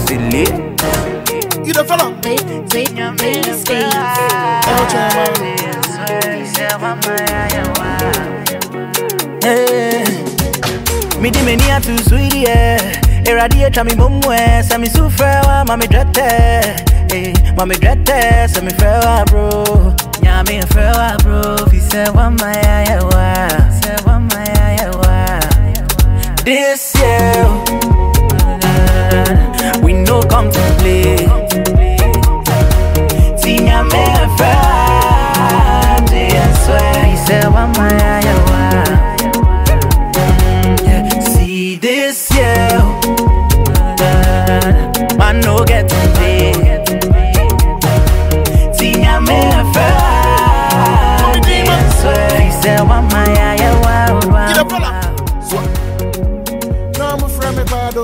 Silly. You the fella? Me di many a too sweet, yeah. Irradiate me mumwe, sa me sufrewa, mami drete. Mami drete, sa me frewa, bro. Nya me frewa, bro. Fi se wa mayawa, se wa mayawa. This year, we no come to play. Tinya me frewa, I swear. Fi se wa mayawa. This year, man no get to play. Tinya me afraid. I swear, he said, "What my eye, wow, wow." No, I'm a friend, me bad.